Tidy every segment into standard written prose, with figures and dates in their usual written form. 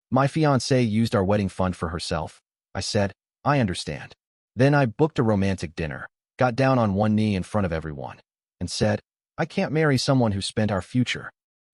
My fiancée used our wedding fund for herself. I said, I understand. Then I booked a romantic dinner, got down on one knee in front of everyone, and said, I can't marry someone who spent our future.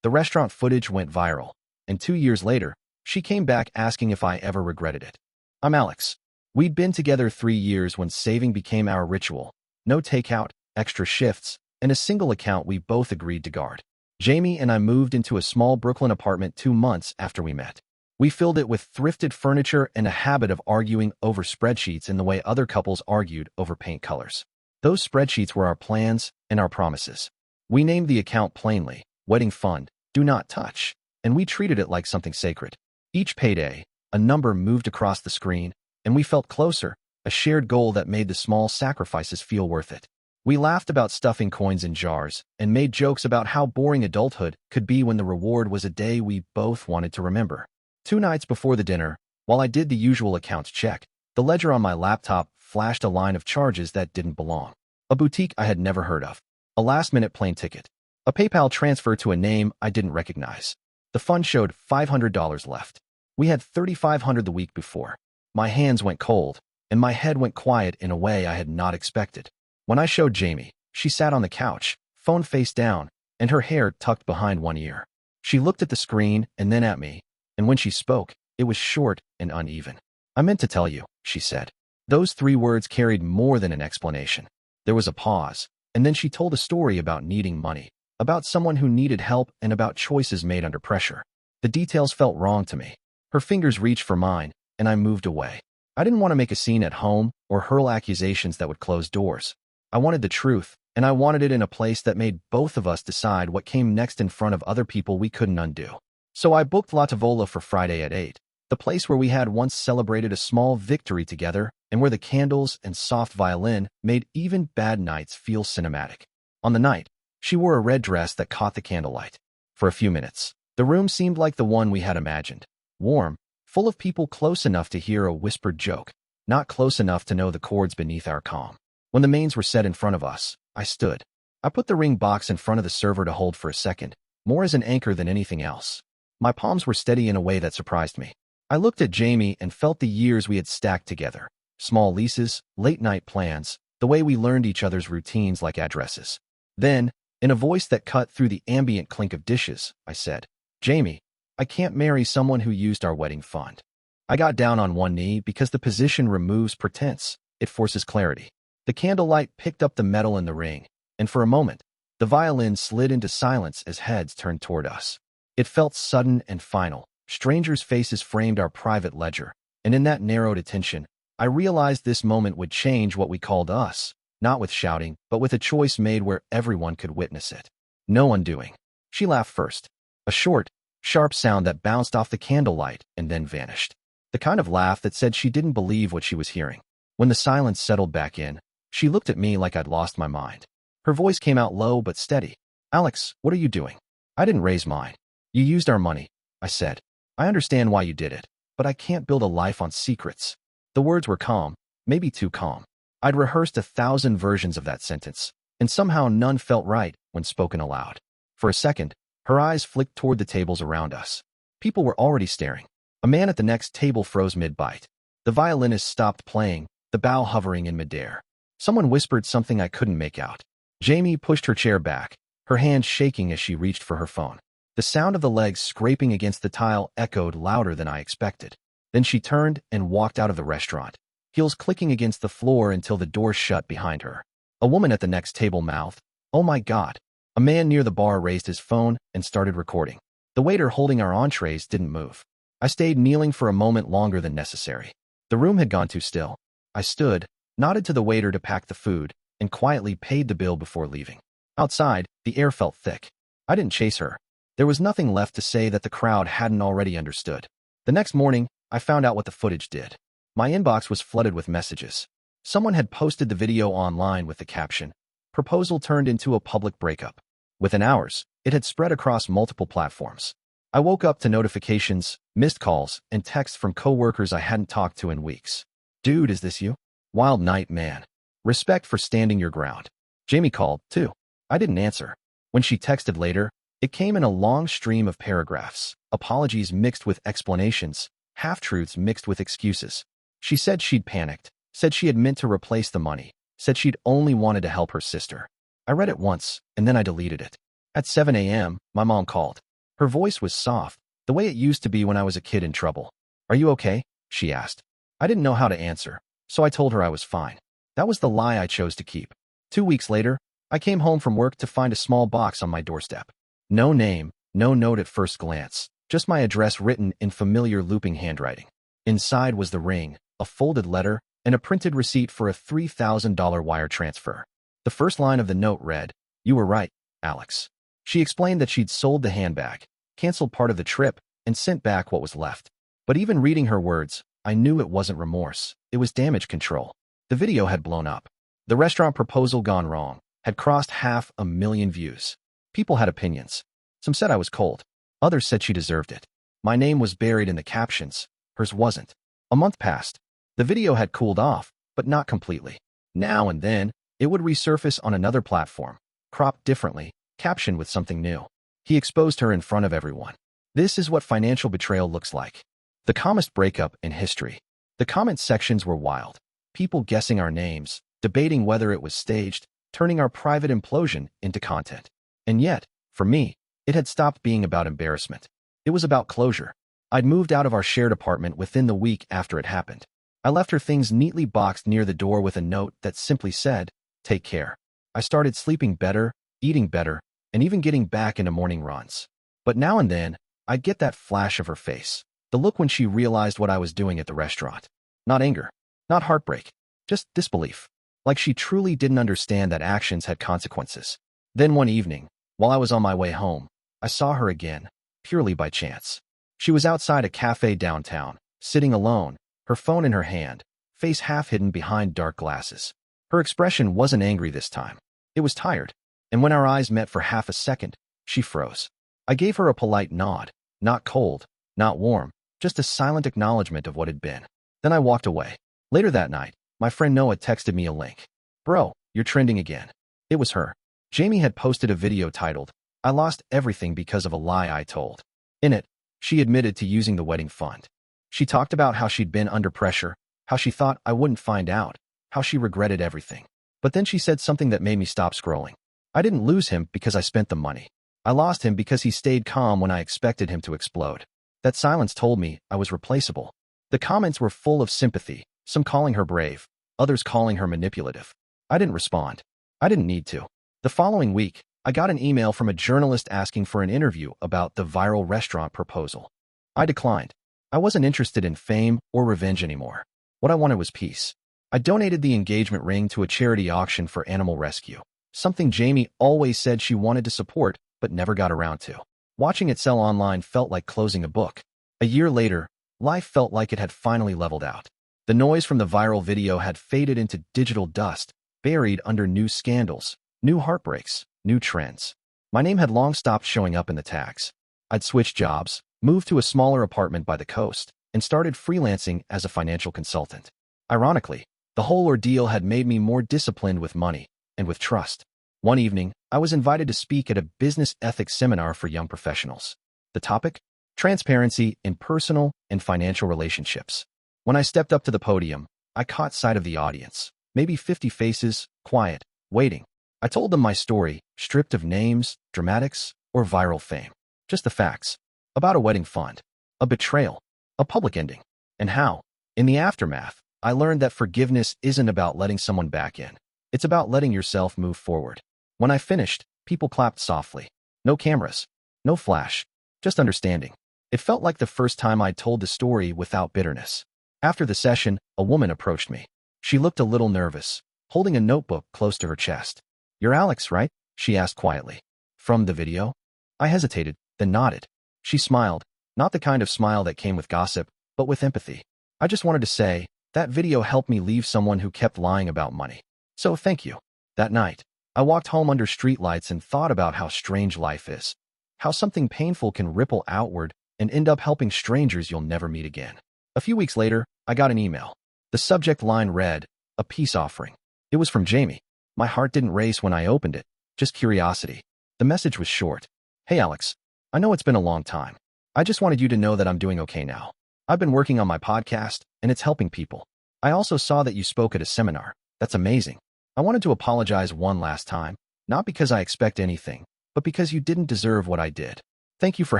The restaurant footage went viral, and 2 years later, she came back asking if I ever regretted it. I'm Alex. We'd been together 3 years when saving became our ritual. No takeout, extra shifts, and a single account we both agreed to guard. Jamie and I moved into a small Brooklyn apartment 2 months after we met. We filled it with thrifted furniture and a habit of arguing over spreadsheets in the way other couples argued over paint colors. Those spreadsheets were our plans and our promises. We named the account plainly, Wedding Fund, Do Not Touch, and we treated it like something sacred. Each payday, a number moved across the screen, and we felt closer, a shared goal that made the small sacrifices feel worth it. We laughed about stuffing coins in jars and made jokes about how boring adulthood could be when the reward was a day we both wanted to remember. 2 nights before the dinner, while I did the usual accounts check, the ledger on my laptop flashed a line of charges that didn't belong. A boutique I had never heard of. A last-minute plane ticket. A PayPal transfer to a name I didn't recognize. The fund showed $500 left. We had $3,500 the week before. My hands went cold, and my head went quiet in a way I had not expected. When I showed Jamie, she sat on the couch, phone face down, and her hair tucked behind one ear. She looked at the screen and then at me, and when she spoke, it was short and uneven. I meant to tell you, she said. Those 3 words carried more than an explanation. There was a pause, and then she told a story about needing money, about someone who needed help, and about choices made under pressure. The details felt wrong to me. Her fingers reached for mine, and I moved away. I didn't want to make a scene at home or hurl accusations that would close doors. I wanted the truth, and I wanted it in a place that made both of us decide what came next in front of other people we couldn't undo. So I booked La Tavola for Friday at 8, the place where we had once celebrated a small victory together and where the candles and soft violin made even bad nights feel cinematic. On the night, she wore a red dress that caught the candlelight. For a few minutes, the room seemed like the one we had imagined. Warm, full of people close enough to hear a whispered joke, not close enough to know the chords beneath our calm. When the mains were set in front of us, I stood. I put the ring box in front of the server to hold for a second, more as an anchor than anything else. My palms were steady in a way that surprised me. I looked at Jamie and felt the years we had stacked together. Small leases, late-night plans, the way we learned each other's routines like addresses. Then, in a voice that cut through the ambient clink of dishes, I said, Jamie, I can't marry someone who used our wedding fund. I got down on one knee because the position removes pretense. It forces clarity. The candlelight picked up the metal in the ring, and for a moment, the violin slid into silence as heads turned toward us. It felt sudden and final. Strangers' faces framed our private ledger, and in that narrowed attention, I realized this moment would change what we called us, not with shouting, but with a choice made where everyone could witness it. No undoing. She laughed first. A short, sharp sound that bounced off the candlelight and then vanished. The kind of laugh that said she didn't believe what she was hearing. When the silence settled back in, she looked at me like I'd lost my mind. Her voice came out low but steady. Alex, what are you doing? I didn't raise mine. You used our money, I said. I understand why you did it, but I can't build a life on secrets. The words were calm, maybe too calm. I'd rehearsed 1,000 versions of that sentence, and somehow none felt right when spoken aloud. For a second, her eyes flicked toward the tables around us. People were already staring. A man at the next table froze mid-bite. The violinist stopped playing, the bow hovering in midair. Someone whispered something I couldn't make out. Jamie pushed her chair back, her hand shaking as she reached for her phone. The sound of the legs scraping against the tile echoed louder than I expected. Then she turned and walked out of the restaurant, heels clicking against the floor until the door shut behind her. A woman at the next table mouthed, "Oh my God." A man near the bar raised his phone and started recording. The waiter holding our entrees didn't move. I stayed kneeling for a moment longer than necessary. The room had gone too still. I stood, nodded to the waiter to pack the food, and quietly paid the bill before leaving. Outside, the air felt thick. I didn't chase her. There was nothing left to say that the crowd hadn't already understood. The next morning, I found out what the footage did. My inbox was flooded with messages. Someone had posted the video online with the caption, "Proposal turned into a public breakup." Within hours, it had spread across multiple platforms. I woke up to notifications, missed calls, and texts from coworkers I hadn't talked to in weeks. "Dude, is this you? Wild night, man. Respect for standing your ground." Jamie called, too. I didn't answer. When she texted later, It came in a long stream of paragraphs, apologies mixed with explanations, half-truths mixed with excuses. She said she'd panicked, said she had meant to replace the money, said she'd only wanted to help her sister. I read it once, and then I deleted it. At 7 a.m., my mom called. Her voice was soft, the way it used to be when I was a kid in trouble. "Are you okay?" she asked. I didn't know how to answer, so I told her I was fine. That was the lie I chose to keep. 2 weeks later, I came home from work to find a small box on my doorstep. No name, no note at first glance, just my address written in familiar looping handwriting. Inside was the ring, a folded letter, and a printed receipt for a $3,000 wire transfer. The first line of the note read, "You were right, Alex." She explained that she'd sold the handbag, canceled part of the trip, and sent back what was left. But even reading her words, I knew it wasn't remorse, it was damage control. The video had blown up. The restaurant proposal gone wrong had crossed 500,000 views. People had opinions. Some said I was cold. Others said she deserved it. My name was buried in the captions. Hers wasn't. A month passed. The video had cooled off, but not completely. Now and then, it would resurface on another platform, cropped differently, captioned with something new. He exposed her in front of everyone. This is what financial betrayal looks like. The calmest breakup in history. The comment sections were wild. People guessing our names, debating whether it was staged, turning our private implosion into content. And yet, for me, it had stopped being about embarrassment. It was about closure. I'd moved out of our shared apartment within the week after it happened. I left her things neatly boxed near the door with a note that simply said, "Take care." I started sleeping better, eating better, and even getting back into morning runs. But now and then, I'd get that flash of her face. The look when she realized what I was doing at the restaurant. Not anger, not heartbreak, just disbelief. Like she truly didn't understand that actions had consequences. Then one evening, while I was on my way home, I saw her again, purely by chance. She was outside a cafe downtown, sitting alone, her phone in her hand, face half hidden behind dark glasses. Her expression wasn't angry this time. It was tired. And when our eyes met for half a second, she froze. I gave her a polite nod, not cold, not warm, just a silent acknowledgement of what had been. Then I walked away. Later that night, my friend Noah texted me a link. "Bro, you're trending again." It was her. Jamie had posted a video titled, "I lost everything because of a lie I told." In it, she admitted to using the wedding fund. She talked about how she'd been under pressure, how she thought I wouldn't find out, how she regretted everything. But then she said something that made me stop scrolling. I didn't lose him because I spent the money. I lost him because he stayed calm when I expected him to explode. That silence told me I was replaceable. The comments were full of sympathy, some calling her brave, others calling her manipulative. I didn't respond. I didn't need to. The following week, I got an email from a journalist asking for an interview about the viral restaurant proposal. I declined. I wasn't interested in fame or revenge anymore. What I wanted was peace. I donated the engagement ring to a charity auction for animal rescue, something Jamie always said she wanted to support but never got around to. Watching it sell online felt like closing a book. A year later, life felt like it had finally leveled out. The noise from the viral video had faded into digital dust, buried under new scandals, new heartbreaks, new trends. My name had long stopped showing up in the tags. I'd switched jobs, moved to a smaller apartment by the coast, and started freelancing as a financial consultant. Ironically, the whole ordeal had made me more disciplined with money and with trust. One evening, I was invited to speak at a business ethics seminar for young professionals. The topic? Transparency in personal and financial relationships. When I stepped up to the podium, I caught sight of the audience, maybe 50 faces, quiet, waiting. I told them my story, stripped of names, dramatics, or viral fame. Just the facts. About a wedding fund, a betrayal, a public ending, and how, in the aftermath, I learned that forgiveness isn't about letting someone back in. It's about letting yourself move forward. When I finished, people clapped softly. No cameras, no flash, just understanding. It felt like the first time I'd told the story without bitterness. After the session, a woman approached me. She looked a little nervous, holding a notebook close to her chest. "You're Alex, right?" she asked quietly. "From the video?" I hesitated, then nodded. She smiled, not the kind of smile that came with gossip, but with empathy. "I just wanted to say, that video helped me leave someone who kept lying about money. So thank you." That night, I walked home under streetlights and thought about how strange life is. How something painful can ripple outward and end up helping strangers you'll never meet again. A few weeks later, I got an email. The subject line read, "A peace offering." It was from Jamie. My heart didn't race when I opened it, just curiosity. The message was short. Hey Alex, I know it's been a long time. I just wanted you to know that I'm doing okay now. I've been working on my podcast, and it's helping people. I also saw that you spoke at a seminar. That's amazing. I wanted to apologize one last time, not because I expect anything, but because you didn't deserve what I did. Thank you for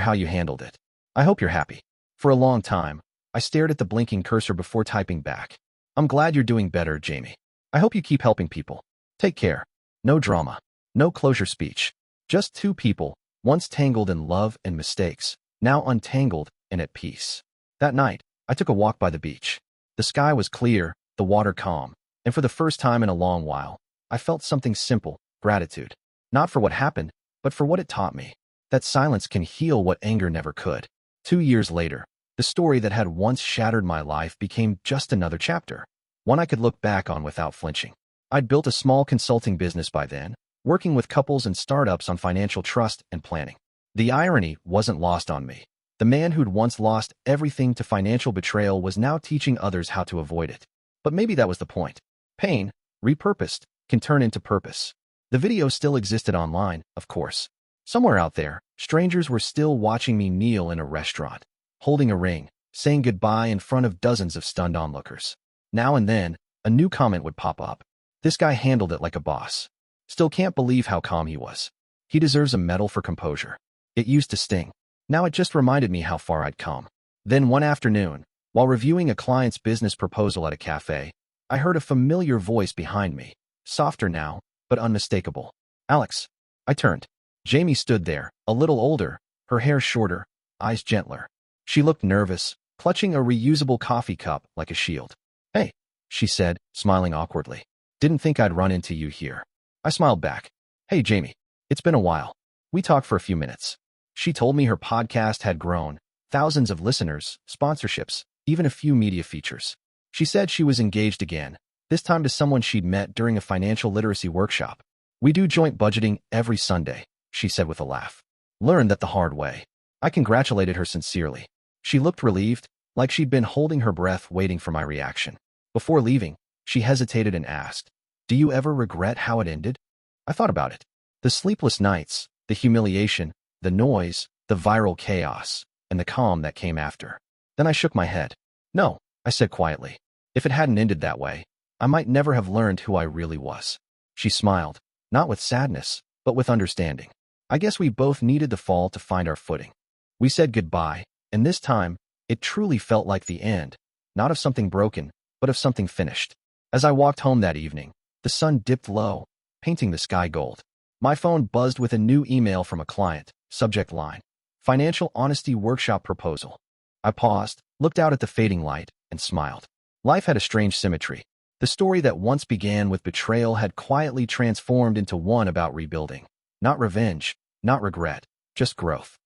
how you handled it. I hope you're happy. For a long time, I stared at the blinking cursor before typing back. I'm glad you're doing better, Jamie. I hope you keep helping people. Take care. No drama. No closure speech. Just two people, once tangled in love and mistakes, now untangled and at peace. That night, I took a walk by the beach. The sky was clear, the water calm, and for the first time in a long while, I felt something simple, gratitude. Not for what happened, but for what it taught me. That silence can heal what anger never could. 2 years later, the story that had once shattered my life became just another chapter, one I could look back on without flinching. I'd built a small consulting business by then, working with couples and startups on financial trust and planning. The irony wasn't lost on me. The man who'd once lost everything to financial betrayal was now teaching others how to avoid it. But maybe that was the point. Pain, repurposed, can turn into purpose. The video still existed online, of course. Somewhere out there, strangers were still watching me kneel in a restaurant, holding a ring, saying goodbye in front of dozens of stunned onlookers. Now and then, a new comment would pop up. This guy handled it like a boss. Still can't believe how calm he was. He deserves a medal for composure. It used to sting. Now it just reminded me how far I'd come. Then one afternoon, while reviewing a client's business proposal at a cafe, I heard a familiar voice behind me, softer now, but unmistakable. Alex. I turned. Jamie stood there, a little older, her hair shorter, eyes gentler. She looked nervous, clutching a reusable coffee cup like a shield. Hey, she said, smiling awkwardly. Didn't think I'd run into you here. I smiled back. Hey, Jamie. It's been a while. We talked for a few minutes. She told me her podcast had grown, thousands of listeners, sponsorships, even a few media features. She said she was engaged again, this time to someone she'd met during a financial literacy workshop. We do joint budgeting every Sunday, she said with a laugh. Learned that the hard way. I congratulated her sincerely. She looked relieved, like she'd been holding her breath waiting for my reaction. Before leaving, she hesitated and asked, Do you ever regret how it ended? I thought about it. The sleepless nights, the humiliation, the noise, the viral chaos, and the calm that came after. Then I shook my head. No, I said quietly. If it hadn't ended that way, I might never have learned who I really was. She smiled, not with sadness, but with understanding. I guess we both needed the fall to find our footing. We said goodbye, and this time, it truly felt like the end, not of something broken, but of something finished. As I walked home that evening, the sun dipped low, painting the sky gold. My phone buzzed with a new email from a client, subject line, Financial Honesty Workshop Proposal. I paused, looked out at the fading light, and smiled. Life had a strange symmetry. The story that once began with betrayal had quietly transformed into one about rebuilding. Not revenge, not regret, just growth.